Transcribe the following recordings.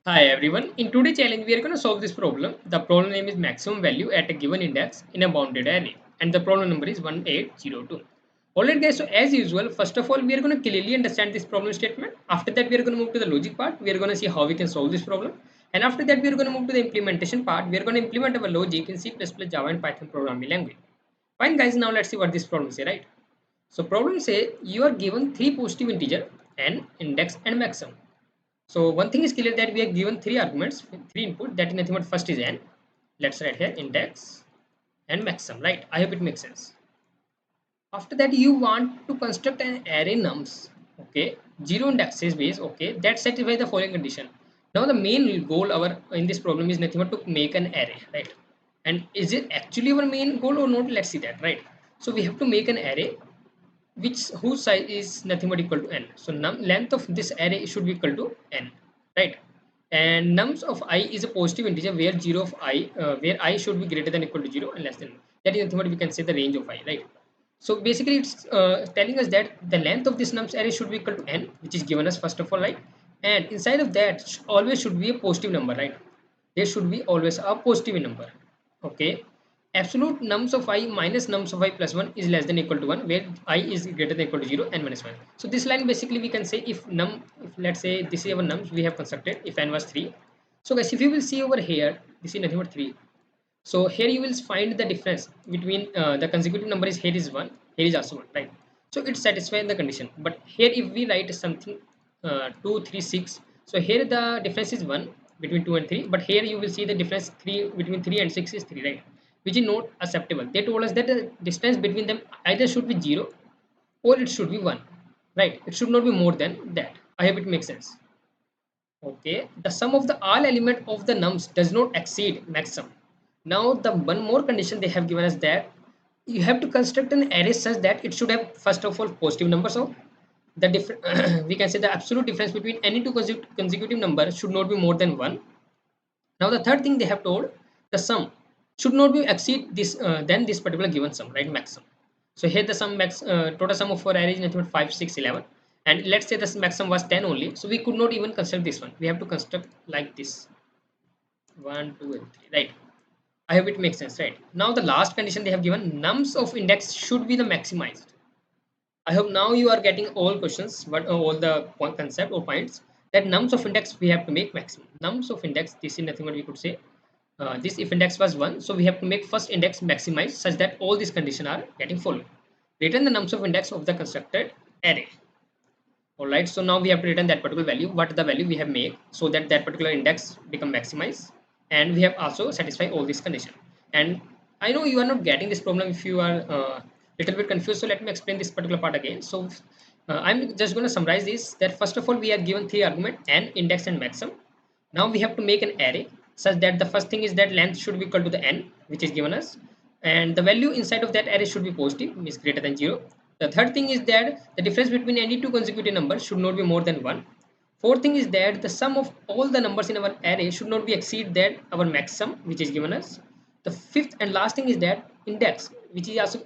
Hi everyone. In today's challenge, we are going to solve this problem. The problem name is maximum value at a given index in a bounded array, and the problem number is 1802. Alright, guys. So as usual, first of all, we are going to clearly understand this problem statement. After that, we are going to move to the logic part. We are going to see how we can solve this problem, and after that, we are going to move to the implementation part. We are going to implement our logic in C++, Java, and Python programming language. Fine, guys. Now let's see what this problem say. Right. So problem say you are given three positive integer n, index, and maximum. So one thing is clear that we are given three arguments, three input. That is nothing but first is n. Let's write here index and maximum. Right? I hope it makes sense. After that, you want to construct an array nums. Okay, zero indexes base. Okay, that satisfies the following condition. Now the main goal our in this problem is nothing but to make an array, right? And is it actually our main goal or not? Let's see that, right? So we have to make an array which whose size is nothing but equal to n. So length of this array should be equal to n, right? And nums of I is a positive integer where where I should be greater than equal to 0 and less than 1. That is nothing but we can say the range of I, right? So basically, it's telling us that the length of this nums array should be equal to n, which is given us first of all, right? And inside of that always should be a positive number, right? There should be always a positive number. Okay, absolute nums of I minus nums of I plus 1 is less than equal to 1, where I is greater than equal to 0 and 1 is 1. So this line basically we can say if let's say this is our nums we have constructed, if n was 3. So guys, if you will see over here, this is nothing but 3. So here you will find the difference between the consecutive number is here is 1, here is also 1, right? So it satisfies the condition. But here if we write something 2 3 6, so here the difference is 1 between 2 and 3, but here you will see the difference 3 between 3 and 6 is 3, right? Which is not acceptable. They told us that the distance between them either should be 0 or it should be 1, right? It should not be more than that. I hope it makes sense. Okay, the sum of the all element of the nums does not exceed maximum. Now the one more condition they have given us that you have to construct an array such that it should have first of all positive numbers of the different we can say the absolute difference between any two consecutive numbers should not be more than 1. Now the third thing they have told, the sum should not be exceed this then this particular given sum, right? Maximum. So here the sum max total sum of our array is nothing but 5 6 11, and let's say the maximum was 10 only, so we could not even construct this one. We have to construct like this 1 2 and 3, right? I hope it makes sense, right? Now the last condition they have given, nums of index should be the maximized. I hope now you are getting all questions, but all the concept or points that nums of index we have to make maximum. Nums of index, this is nothing but we could say this if index was 1, so we have to make first index maximized such that all these conditions are getting followed. Return the nums of index of the constructed array. Alright, so now we have to return that particular value, what the value we have made, so that that particular index become maximized, and we have also satisfied all these conditions. And I know you are not getting this problem if you are little bit confused, so let me explain this particular part again. So I'm just going to summarize this, that first of all we are given three argument n, index, and maximum. Now we have to make an array such that the first thing is that length should be equal to the n which is given us, and the value inside of that array should be positive, means greater than 0. The third thing is that the difference between any two consecutive numbers should not be more than 1. Fourth thing is that the sum of all the numbers in our array should not be exceed that our maximum which is given us. The fifth and last thing is that index, which is also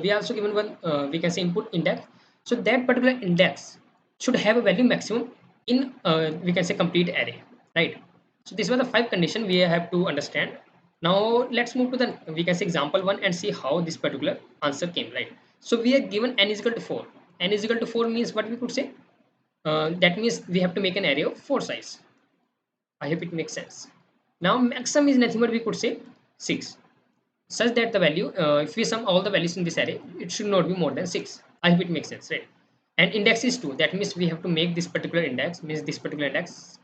we are also given one we can say input index. So that particular index should have a value maximum in we can say complete array, right? So these were the five conditions we have to understand. Now let's move to the we can say example one and see how this particular answer came, right? So we are given n is equal to 4. N is equal to 4 means what we could say, that means we have to make an array of 4 size. I hope it makes sense. Now maximum is nothing but we could say 6, such that the value if we sum all the values in this array it should not be more than 6. I hope it makes sense, right? And index is 2, that means we have to make this particular index, means this particular index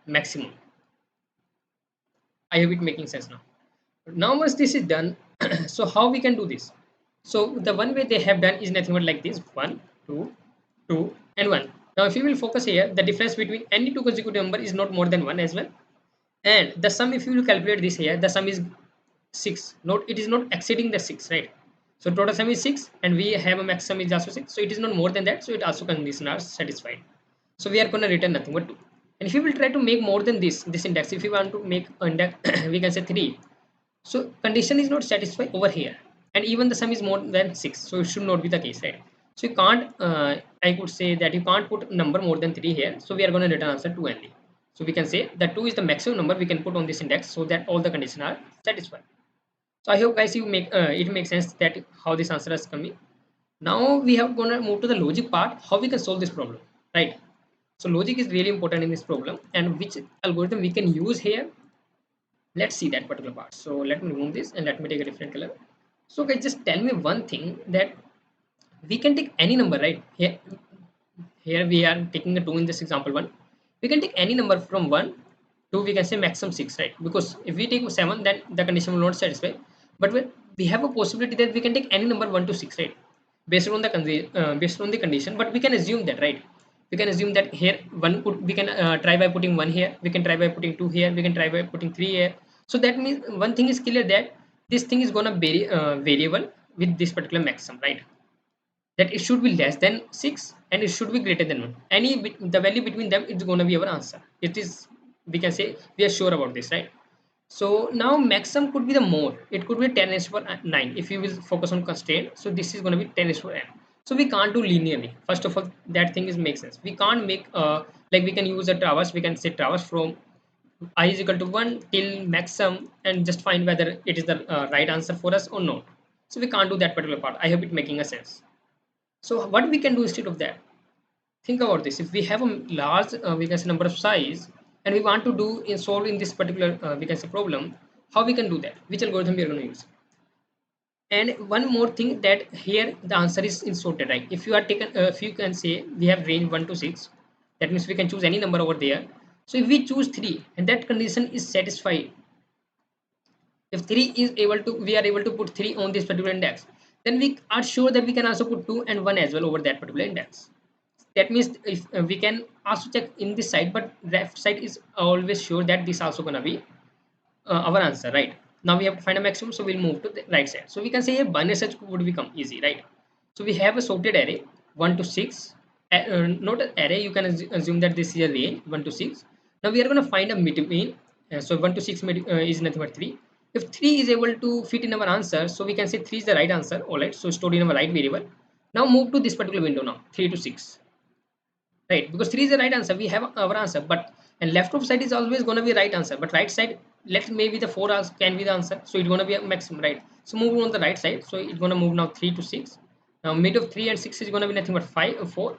maximum. I hope it making sense now. Now once this is done, so how we can do this? So the one way they have done is nothing but like this, 1 2 2 and 1. Now if you will focus here, the difference between any two consecutive number is not more than 1 as well, and the sum if you will calculate this here, the sum is 6, not it is not exceeding the 6, right? So total sum is 6 and we have a maximum is also 6, so it is not more than that, so it also condition are satisfied. So we are going to return nothing but 2. And if you will try to make more than this index, if you want to make index we can say 3, so condition is not satisfied over here, and even the sum is more than 6, so it should not be the case, right? So you can't I could say that you can't put number more than 3 here, so we are going to return answer 2 only. So we can say that 2 is the maximum number we can put on this index so that all the conditions are satisfied. So I hope guys you make it makes sense that how this answer is coming. Now we have gonna move to the logic part, how we can solve this problem, right? So logic is really important in this problem, and which algorithm we can use here. Let's see that particular part. So let me remove this and let me take a different color. So guys, just tell me one thing, that we can take any number, right? Here we are taking a 2 in this example one. We can take any number from 1 to, we can say, maximum 6, right? Because if we take 7, then the condition will not satisfy. But we have a possibility that we can take any number 1 to 6, right? Based on the condition, but we can assume that, right? We can assume that here we can try by putting 1 here, we can try by putting 2 here, we can try by putting 3 here. So that means one thing is clear, that this thing is gonna vary variable with this particular maximum, right? That it should be less than 6 and it should be greater than 1. The value between them, it's going to be our answer. It is, we can say, we are sure about this, right? So now maximum could be the more, it could be 10 raised to power 9 if you will focus on constraint. So this is going to be 10 raised to power n. So we can't do linearly. First of all, that thing is makes sense. We can't make like we can use a traverse, we can say traverse from I is equal to 1 till maximum and just find whether it is the right answer for us or not. So we can't do that particular part. I hope it making a sense. So what we can do instead of that? Think about this. If we have a large, we can say, number of size, and we want to do in solve in this particular, we can say, problem, how we can do that? Which algorithm we are going to use? And one more thing, that here the answer is in sorted, right? If you are taken, if you can say we have range 1 to 6, that means we can choose any number over there. So if we choose 3 and that condition is satisfied, if 3 is able to, we are able to put 3 on this particular index, then we are sure that we can also put 2 and 1 as well over that particular index. That means if we can also check in this side, but left side is always sure that this also gonna be our answer, right? Now we have to find a maximum, so we'll move to the right side. So we can say a binary search would become easy, right? So we have a sorted array 1 to 6, not an array, you can assume that this is a range 1 to 6. Now we are going to find a mean. So 1 to 6 is nothing but 3. If 3 is able to fit in our answer, so we can say 3 is the right answer. All right, so stored in our right variable. Now move to this particular window, now 3 to 6, right? Because 3 is the right answer, we have our answer. But and left of side is always going to be right answer, but right side, let maybe the 4 can be the answer, so it's going to be a maximum, right? So move on the right side, so it's going to move now 3 to 6. Now mid of 3 and 6 is going to be nothing but 5 or 4.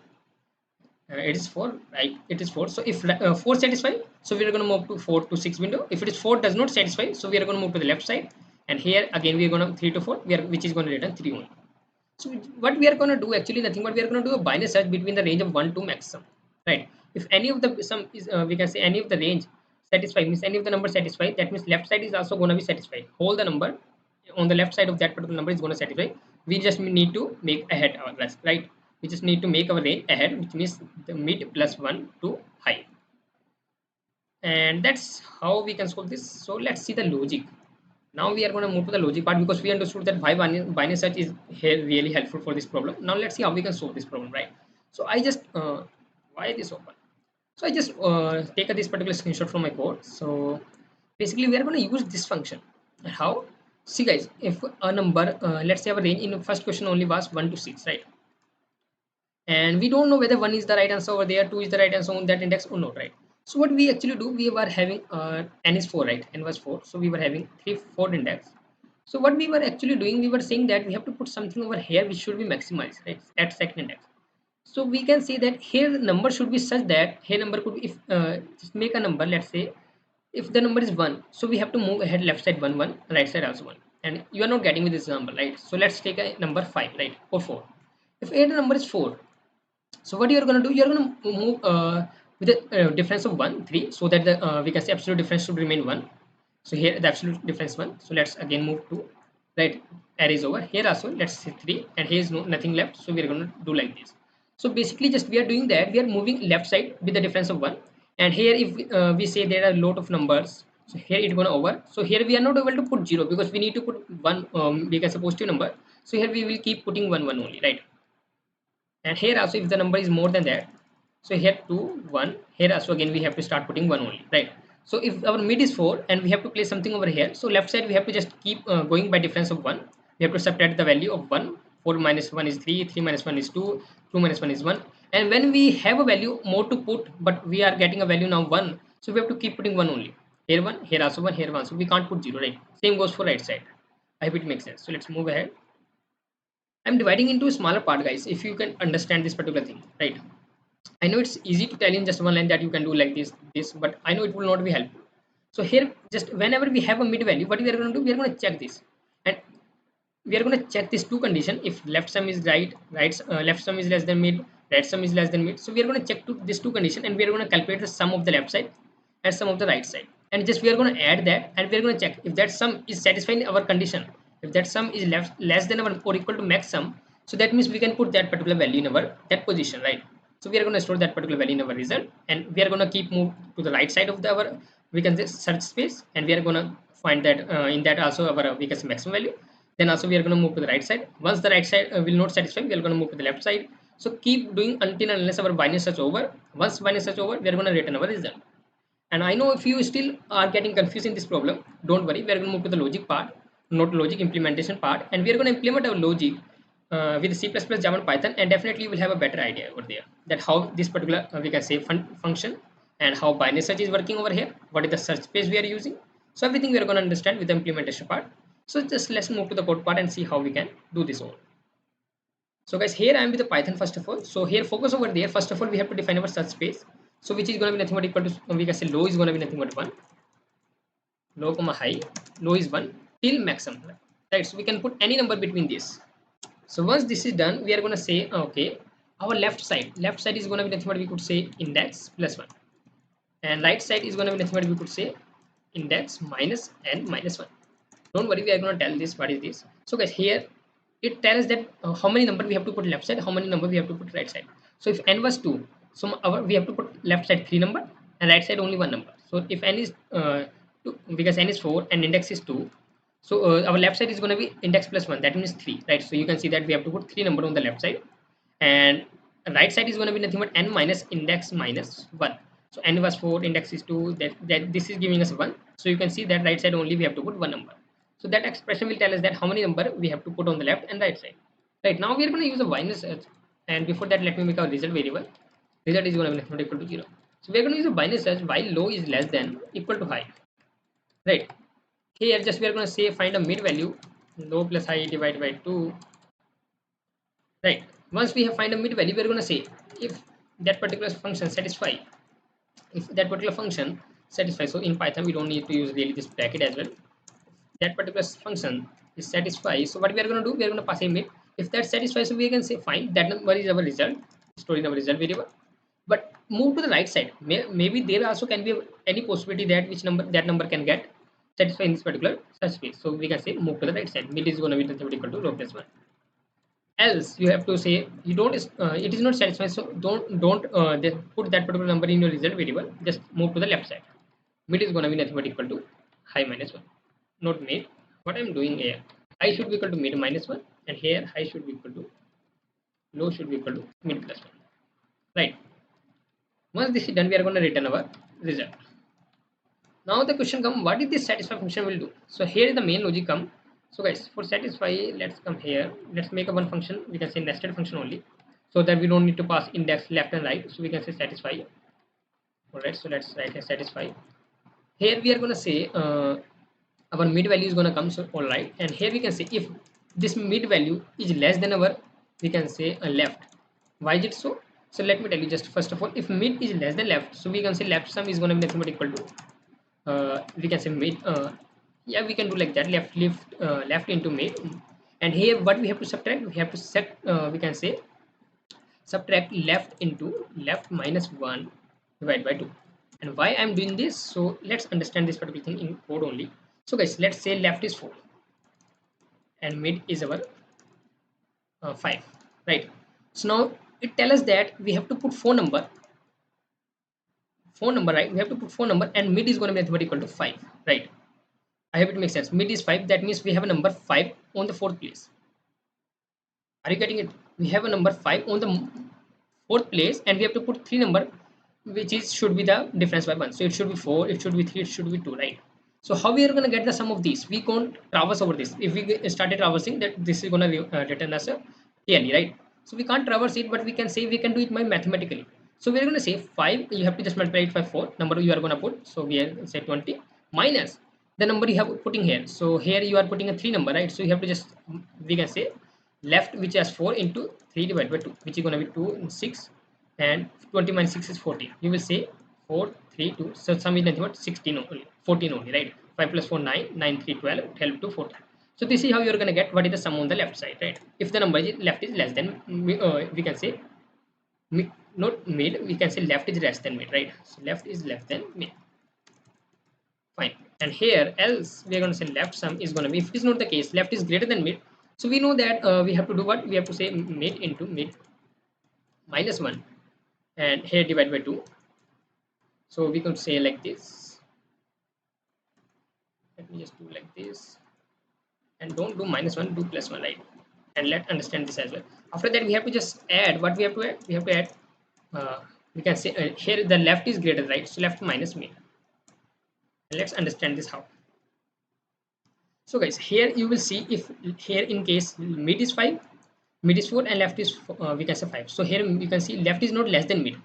It is 4, right? It is 4. So if 4 satisfy, so we are going to move to 4 to 6 window. If it is 4 does not satisfy, so we are going to move to the left side, and here again we are going to 3 to 4, which is going to return 3 only. So what we are going to do, actually nothing but we are going to do a binary search between the range of 1 to maximum, right? If any of the some is we can say any of the range satisfy, means any of the number satisfy, that means left side is also going to be satisfied. Whole the number on the left side of that particular number is going to satisfy. We just need to make ahead our rest, right? We just need to make our range ahead, which means the mid plus 1 to high. And that's how we can solve this. So let's see the logic. Now we are going to move to the logic part, because we understood that why binary search is here really helpful for this problem. Now let's see how we can solve this problem, right? So I just why this open? So I just take this particular screenshot from my code. So basically we are going to use this function. How? See guys, if a number, let's say our range in the first question only was 1 to 6, right? And we don't know whether 1 is the right answer over there, 2 is the right answer on that index or not, right? So what we actually do, we were having n is 4, right? N was 4, so we were having 4 index. So what we were actually doing, we were saying that we have to put something over here which should be maximized, right, at second index. So we can say that here the number should be such that here number could be, if just make a number, let's say if the number is 1, so we have to move ahead left side 1 1, right side also 1. And you are not getting with this example, right? So let's take a number 5, right, or 4. If here the number is 4, so what you're going to do, you're going to move with a difference of 1 3, so that the we can say absolute difference should remain 1. So here the absolute difference 1, so let's again move to right array is over here also, let's say 3, and here is nothing left, so we're going to do like this. So basically just we are doing that, we are moving left side with the difference of 1. And here if we say there are a lot of numbers, so here it's going to over, so here we are not able to put 0 because we need to put 1, we can suppose 2 number, so here we will keep putting 1 1 only, right? And here also if the number is more than that, so here 2 1, here also again we have to start putting 1 only, right? So if our mid is 4 and we have to place something over here, so left side we have to just keep going by difference of 1. We have to subtract the value of 1. 4 minus 1 is 3, 3 minus 1 is 2, 2 minus 1 is 1. And when we have a value more to put, but we are getting a value now 1, So we have to keep putting one only. Here one, here also one, here one. So we can't put zero, right? Same goes for right side. I hope it makes sense. So let's move ahead. I'm dividing into a smaller part, guys, if you can understand this particular thing, right? I know it's easy to tell in just one line that you can do like this, but I know it will not be helpful. So here, just whenever we have a mid value, what we are going to do, we are going to check this, and we are going to check these two condition. If left sum is left sum is less than mid, right sum is less than mid. So we are going to check these two condition, and we are going to calculate the sum of the left side and sum of the right side, and just we are going to add that, and we are going to check if that sum is satisfying our condition. If that sum is less than our or equal to max sum, so that means we can put that particular value in our that position, right? So we are going to store that particular value in our result, and we are going to keep move to the right side of our, we can say, search space, and we are going to find that in that also our we can say maximum value. Then also we are going to move to the right side. Once the right side will not satisfy, we are going to move to the left side. So keep doing until and unless our binary search over. Once binary search over, we are going to return our result. And I know if you still are getting confused in this problem, don't worry, we are going to move to the logic part, not logic implementation part, and we are going to implement our logic with C++, Java, and Python, and definitely you will have a better idea over there that how this particular we can say function, and how binary search is working over here, what is the search space we are using. So everything we are going to understand with the implementation part. So just let's move to the code part and see how we can do this all. So guys, here I am with the Python first of all. So here focus over there. First of all, we have to define our search space. So which is going to be nothing but equal to, we can say low is going to be nothing but 1. Low comma high. Low is 1 till maximum. Right. So we can put any number between this. So once this is done, we are going to say, okay, our left side. Left side is going to be nothing but we could say index plus 1. And right side is going to be nothing but we could say index minus n minus 1. Don't worry, we are going to tell this what is this. So guys, here it tells that how many number we have to put left side, how many number we have to put right side. So if n was 2, so we have to put left side 3 number and right side only 1 number. So if n is 2, because n is 4 and index is 2, so our left side is going to be index plus 1, that means 3, right? So you can see that we have to put 3 number on the left side, and right side is going to be nothing but n minus index minus 1. So n was 4, index is 2, that this is giving us 1. So you can see that right side only we have to put 1 number. So that expression will tell us that how many number we have to put on the left and right side. Right, now we are going to use a binary search, and before that let me make our result variable. Result is going to be nothing but equal to 0. So we are going to use a binary search while low is less than equal to high. Right, here just we are going to say find a mid value, low plus high divided by 2. Right, once we have find a mid value, we are going to say if that particular function satisfy, if that particular function satisfies. So in Python we don't need to use really this bracket as well. That particular function is satisfied, so what we are going to do, we are going to pass a mid. If that satisfies, so we can say fine, that number is our result, stored in our result variable. But move to the right side, maybe there also can be any possibility that which number that number can get satisfied in this particular search space. So we can say move to the right side, mid is going to be nothing but equal to row plus 1. Else you have to say you don't it is not satisfied, so don't put that particular number in your result variable, just move to the left side. Mid is going to be nothing but equal to high minus 1, not mid. What I'm doing here, high should be equal to mid minus 1, and here high should be equal to low should be equal to mid plus 1. Right, once this is done, we are going to return our result. Now the question come, what is this satisfy function will do? So here is the main logic come. So guys, for satisfy, let's come here, let's make a one function, we can say nested function only, so that we don't need to pass index left and right. So we can say satisfy. All right, so let's write a satisfy. Here we are going to say our mid value is going to come. So all right, and here we can say if this mid value is less than our, we can say left. Why is it so? So let me tell you, just first of all, if mid is less than left, so we can say left sum is going to be nothing but equal to we can say mid, yeah, we can do like that, left into mid. And here what we have to subtract, we have to set we can say subtract left into left minus 1 divided by 2. And why I'm doing this, so let's understand this particular thing in code only. So guys, let's say left is 4 and mid is our 5, right? So now it tells us that we have to put phone number, right? We have to put phone number, and mid is going to be nothing but equal to 5, right? I hope it makes sense. Mid is 5, that means we have a number 5 on the fourth place. Are you getting it? We have a number 5 on the fourth place, and we have to put 3 number, which is should be the difference by 1. So it should be 4, it should be 3, it should be 2, right? So how we are going to get the sum of these? We can't traverse over this. If we started traversing, that this is going to return us a clearly, right? So we can't traverse it, but we can say we can do it by mathematically. So we're going to say 5, you have to just multiply it by 4 number you are going to put. So we are say 20 minus the number you have putting here. So here you are putting a 3 number, right? So you have to just, we can say left, which has 4 into 3 divided by 2, which is going to be 2 and 6, and 20 minus 6 is 14. You will say 4 3 2, so sum is nothing but 16 only, 14 only, right? 5 plus 4 9, 9 3 12, 12 to 14. So this is how you're going to get what is the sum on the left side, right? If the number is left is less than, we can say not mid, we can say left is less than mid, right? So left is less than mid. Fine. And here else we are going to say left sum is going to be, if it is not the case, left is greater than mid. So we know that we have to do what? We have to say mid into mid minus 1, and here divide by 2. So we can say like this. Let me just do like this. And don't do minus 1, do plus 1, right? And let's understand this as well. After that, we have to just add what we have to add. We have to add, we can say here the left is greater, right? So left minus mid. And let's understand this how. So guys, here you will see if here in case mid is 5, mid is 4, and left is we can say 5. So here you can see left is not less than mid,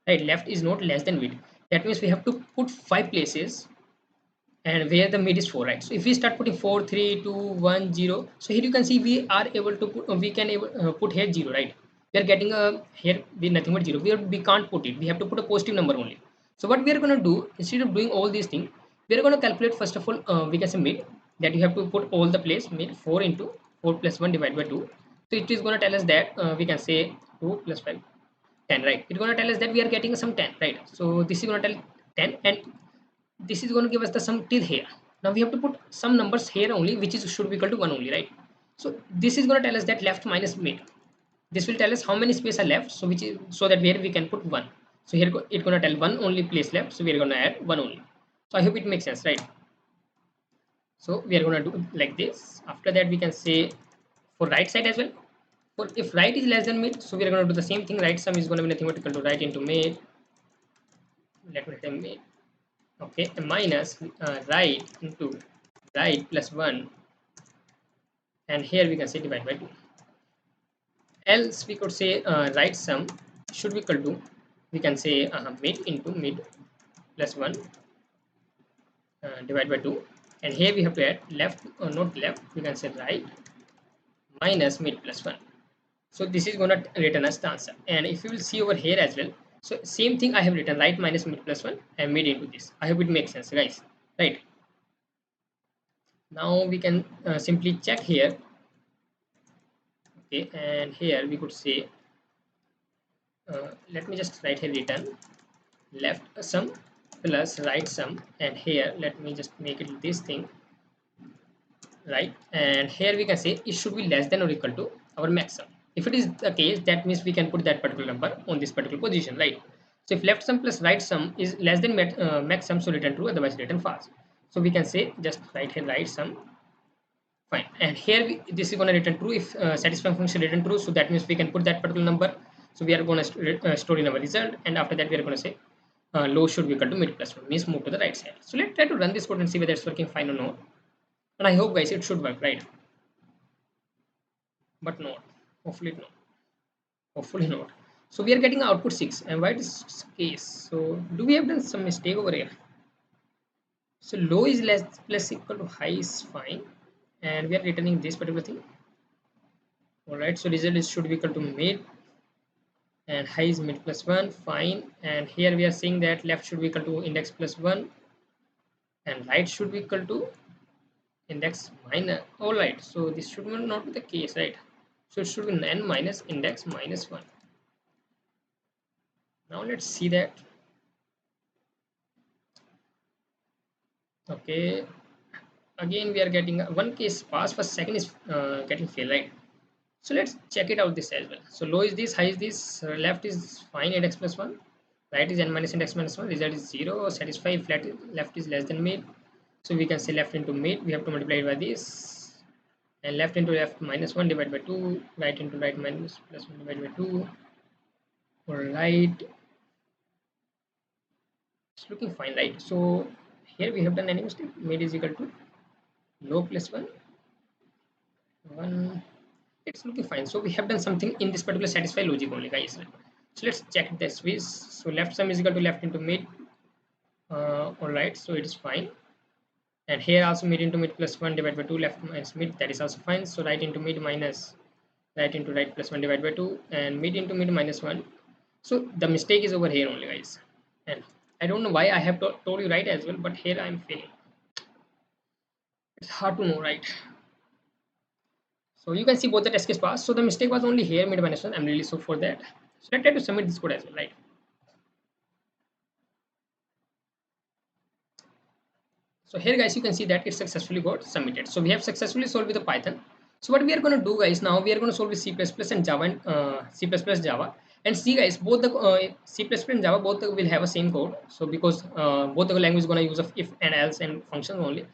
right? Left is not less than mid. That means we have to put 5 places, and where the mid is 4, right? So if we start putting 4 3 2 1 0, so here you can see we are able to put, we can able, put here 0, right? We are getting a here with nothing but 0. We can't put it, we have to put a positive number only. So what we are going to do, instead of doing all these things, we are going to calculate first of all, we can say mid, that you have to put all the place mid. 4 into 4 plus 1 divided by 2. So it is going to tell us that we can say 2 plus 5 10, right? It's going to tell us that we are getting some 10, right? So this is going to tell 10, and this is going to give us the sum till here. Now we have to put some numbers here only, which is should be equal to 1 only, right? So this is going to tell us that left minus mid. This will tell us how many space are left, so which is, so that where we can put 1. So here it's going to tell 1 only place left, so we are going to add 1 only. So I hope it makes sense, right? So we are going to do like this. After that, we can say for right side as well. For if right is less than mid, so we are going to do the same thing. Right sum is going to be nothing but equal to right into mid. Let me say mid. Okay, and minus right into right plus 1, and here we can say divide by 2. Else we could say right sum should be equal to, we can say mid into mid plus 1, divide by 2, and here we have to add left, not left, we can say right minus mid plus 1. So this is going to return us the answer. And if you will see over here as well, so same thing I have written, right minus mid plus 1 and mid into this. I hope it makes sense, guys, right? Now we can simply check here. Okay, and here we could say let me just write here return left sum plus right sum, and here let me just make it this thing, right? And here we can say it should be less than or equal to our max sum. If it is the case, that means we can put that particular number on this particular position, right? So if left sum plus right sum is less than max sum, so return true, otherwise return false. So we can say just write here right sum. Fine. And here this is going to return true if satisfying function return true. So that means we can put that particular number. So we are going to store in our result, and after that we are going to say low should be equal to mid plus 1, means move to the right side. So let's try to run this code and see whether it's working fine or not. And I hope, guys, it should work, right? But not. Hopefully not. Hopefully not. So we are getting output 6. And why this case? So do we have done some mistake over here? So low is less plus equal to high is fine, and we are returning this particular thing. Alright, so result is should be equal to mid, and high is mid plus 1, fine. And here we are saying that left should be equal to index plus 1, and right should be equal to index minus. Alright, so this should not be the case, right? So it should be n minus index minus 1. Now let's see that. Okay, again we are getting one case pass, for second is getting fail, right? So let's check it out this as well. So low is this, high is this, left is fine index plus 1, right is n minus index minus 1, result is 0, satisfy flat left is less than mid. So we can say left into mid, we have to multiply it by this, and left into left minus 1 divided by 2, right into right minus plus 1 divided by 2. Alright, it's looking fine, right? So here we have done any mistake, mid is equal to low plus 1, 1. It's looking fine. So we have done something in this particular satisfy logic only, guys. So let's check this with, so left sum is equal to left into mid. All right, so it is fine. And here also mid into mid plus 1 divided by 2, left minus mid, that is also fine. So right into mid minus right into right plus 1 divided by 2, and mid into mid minus 1. So the mistake is over here only, guys. And I don't know why I have told you right as well, but here I am failing. It's hard to know, right? So you can see both the test case passed. So the mistake was only here, mid minus 1. I'm really sorry for that. So let's try to submit this code as well, right? So here, guys, you can see that it successfully got submitted. So we have successfully solved with the Python. So what we are going to do, guys, now we are going to solve with C++ and Java, and Java. And see, guys, both the C++ and Java both will have a same code. So because both the language is going to use of if and else and functions only.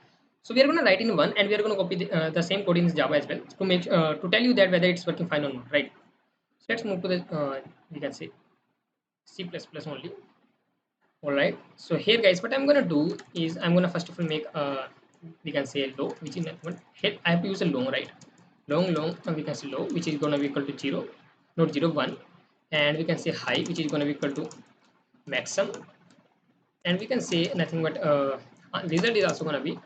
So we are going to write in one, and we are going to copy the same code in Java as well to make to tell you that whether it's working fine or not, right? So let's move to the you can say C++ only. All right, so here, guys, what I'm going to do is I'm going to first of all make we can say low, which is one. Here I have to use a long, right? Long we can say low, which is going to be equal to 0, not 0 1. And we can say high, which is going to be equal to maximum. And we can say nothing but result is also going to be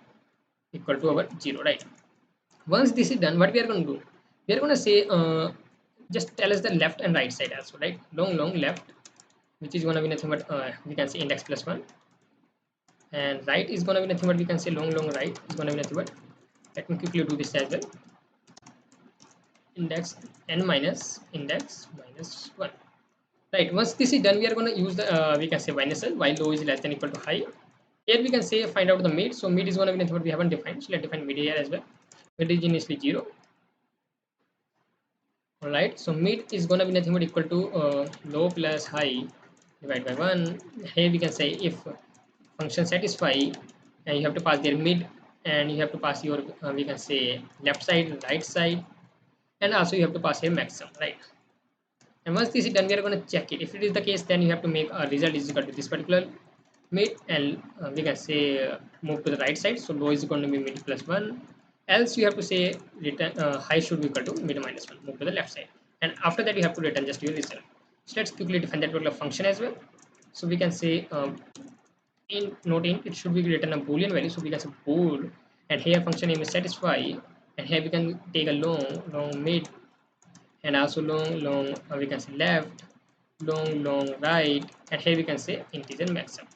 equal to our 0, right? Once this is done, what we are going to do, we are going to say just tell us the left and right side also, right? Long left, which is going to be nothing but we can say index plus 1. And right is going to be nothing but we can say long right is going to be nothing but, let me quickly do this as well, index n minus index minus 1, right? Once this is done, we are going to use the we can say minus l while low is less than equal to high. Here we can say find out the mid. So mid is going to be nothing but we haven't defined, so let's define mid here as well. Mid is initially 0. All right, so mid is going to be nothing but equal to low plus high divided by 1. Here we can say if function satisfy, and you have to pass their mid, and you have to pass your we can say left side, right side, and also you have to pass here maximum, right? And once this is done, we are going to check it. If it is the case, then you have to make a result is equal to this particular mid, and we can say move to the right side, so low is going to be mid plus 1. Else you have to say return high should be equal to mid minus 1, move to the left side. And after that you have to return just your result. So let's quickly define that particular function as well. So we can say in not in, it should be written a boolean value, so we can say bool, and here function name is satisfy, and here we can take a long mid, and also long we can say left, long right, and here we can say integer maximum,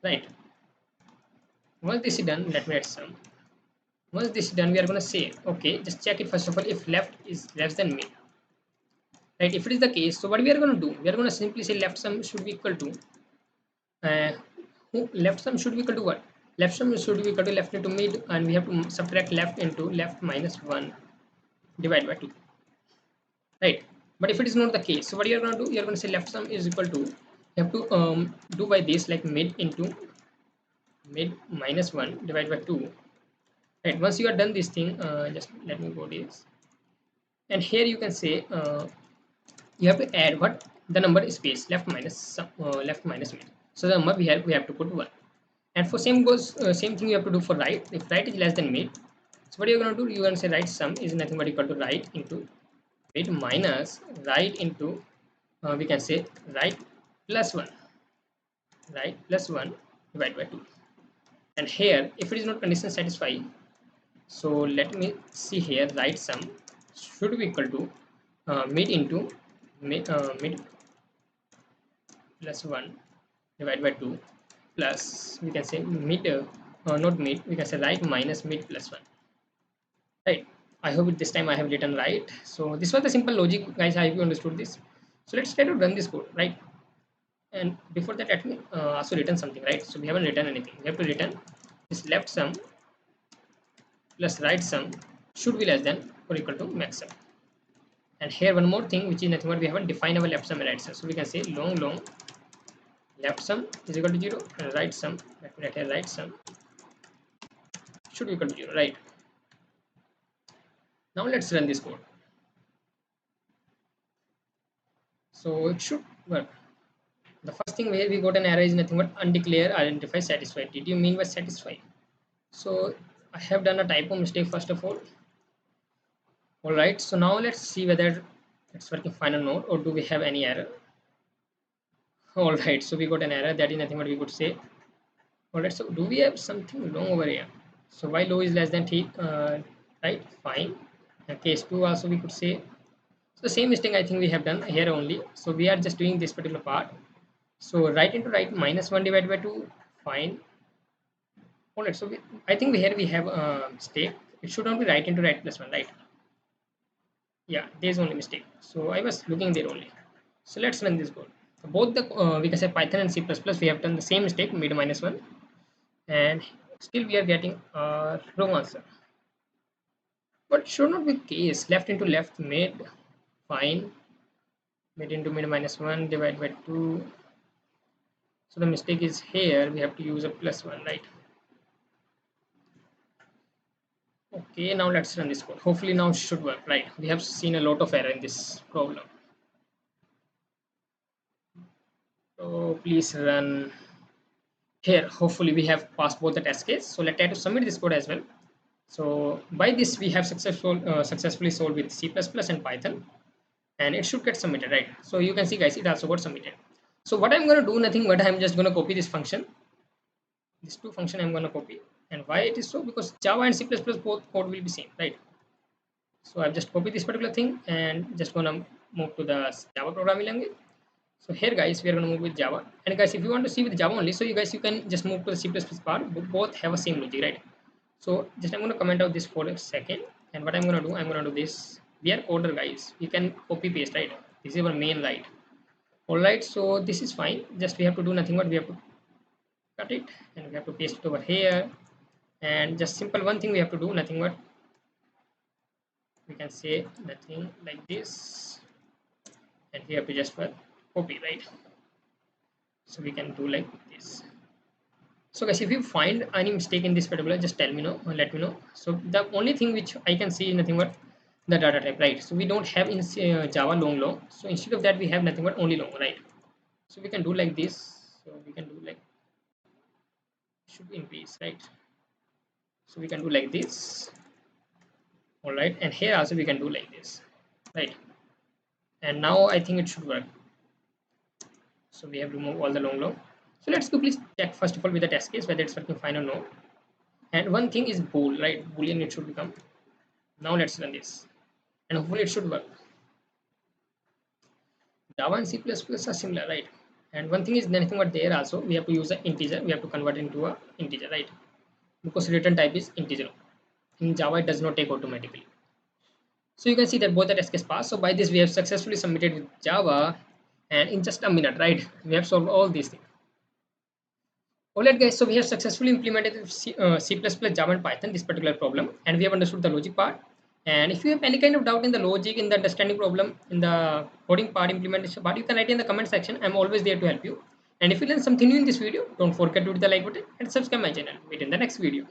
right? Once this is done, let me write some. Once this is done, we are going to say okay, just check it first of all if left is less than mid, right? If it is the case, so what we are going to do, we are going to simply say left sum should be equal to uh, left sum should be equal to what? Left sum should be equal to left into mid, and we have to subtract left into left minus 1 divided by 2, right? But if it is not the case, so what you are going to do, you are going to say left sum is equal to, you have to do by this, like mid into mid minus 1 divided by 2, right? Once you are done this thing, just let me go this, and here you can say you have to add what, the number space left minus mid. So the number we have to put 1. And for same goes same thing you have to do for right. If right is less than mid, so what you're going to do, you're going to say right sum is nothing but equal to right into mid minus right into we can say right plus 1, right plus 1 divided by 2. And here if it is not condition satisfying, so let me see here, right sum should be equal to mid into mid plus 1 divided by 2 plus we can say mid not mid, we can say right minus mid plus 1, right? I hope this time I have written right. So this was the simple logic, guys. I hope you understood this. So let's try to run this code, right? And before that, let me also return something, right? So we haven't written anything. We have to return this left sum plus right sum should be less than or equal to maximum. And here one more thing, which is nothing but we haven't defined our left sum and right sum. So we can say long left sum is equal to 0, and right sum, let me write here, right sum should be equal to 0, right? Now let's run this code. So it should work. The first thing where we got an error is nothing but undeclared identify satisfied. Did you mean by satisfy? So I have done a typo mistake first of all. All right. So now let's see whether It's working fine or not, or do we have any error? All right, so we got an error. That is nothing but we could say. All right, so do we have something wrong over here? So why low is less than t, right? Fine. And case 2 also we could say. So the same mistake I think we have done here only. So we are just doing this particular part. So right into right minus 1 divided by 2. Fine. All right, so I think here we have a mistake. It should not be right into right plus 1, right? Yeah, there's only mistake. So I was looking there only. So let's run this code. So both the we can say Python and C++, we have done the same mistake, made minus 1, and still we are getting a wrong answer. But should not be case. Left into left made fine, made into mid minus 1 divided by 2. So the mistake is here. We have to use a plus 1, right? Okay, now let's run this code. Hopefully now it should work, right? We have seen a lot of error in this problem. So please run here. Hopefully we have passed both the test case. So let's try to submit this code as well. So by this we have successfully solved with C++ and Python, and it should get submitted, right? So you can see guys, it also got submitted. So what I'm going to do, nothing but I'm just going to copy this function, these two function I'm going to copy. And why it is so? Because Java and C++ both code will be same, right? So I've just copied this particular thing and just going to move to the Java programming language. So here guys, we are going to move with Java. And guys, if you want to see with Java only, so you guys, you can just move to the C++ part. Both have a same logic, right? So just I'm going to comment out this for a second. And what I'm going to do, I'm going to do this. We are coder guys. You can copy paste, right? This is our main, right? All right. So this is fine. Just we have to do nothing but we have to cut it and we have to paste it over here. And just simple one thing we have to do, nothing but we can say nothing like this. And we have to just copy, right? So we can do like this. So guys, if you find any mistake in this particular, just tell me know, or let me know. So the only thing which I can see is nothing but the data type, right? So we don't have in Java long. So instead of that, we have nothing but only long, right? So we can do like this. So we can do like, should be increase, right? So we can do like this. All right, and here also we can do like this, right? And now I think it should work. So we have removed all the long. So let's quickly check first of all with the test case whether it's working fine or no. And one thing is bool, right? Boolean it should become. Now let's run this, and hopefully it should work. Java and C++ are similar, right? And one thing is nothing but there also we have to use an integer. We have to convert it into a integer, right? Because return type is integer. In Java it does not take automatically. So you can see that both the test case pass. So by this we have successfully submitted with Java, and in just a minute, right? We have solved all these things. Alright guys, so we have successfully implemented C++, Java and Python this particular problem, and we have understood the logic part. And if you have any kind of doubt in the logic, in the understanding problem, in the coding part, implementation part, you can write in the comment section. I'm always there to help you. And if you learn something new in this video, don't forget to hit the like button and subscribe my channel. Meet in the next video.